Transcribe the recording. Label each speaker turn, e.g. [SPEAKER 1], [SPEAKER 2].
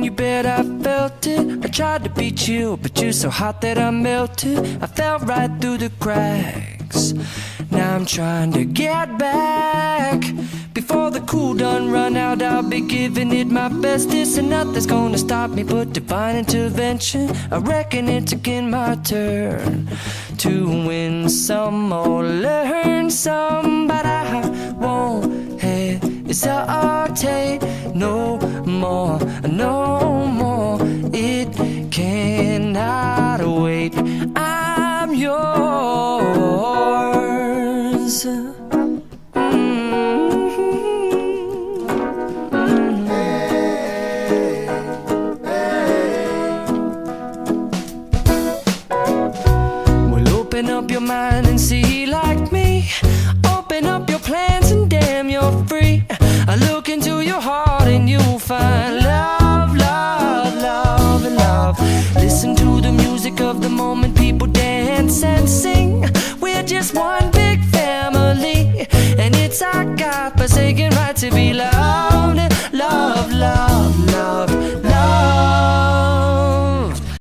[SPEAKER 1] you bet I felt it. I tried to beat you, but you're so hot that I melted. I fell right through the cracks. Now I'm trying to get back. Before the cool done run out, I'll be giving it my bestest, and nothing's gonna stop me but divine intervention. I reckon it's again my turn to win some or learn some, but I won't hesitate no more, no more. It cannot wait. I'm yours. Open up your mind and see like me. Open up your plans and damn, you're free. I look into your heart and you'll find love, love, love, and love. Listen to the music of the moment.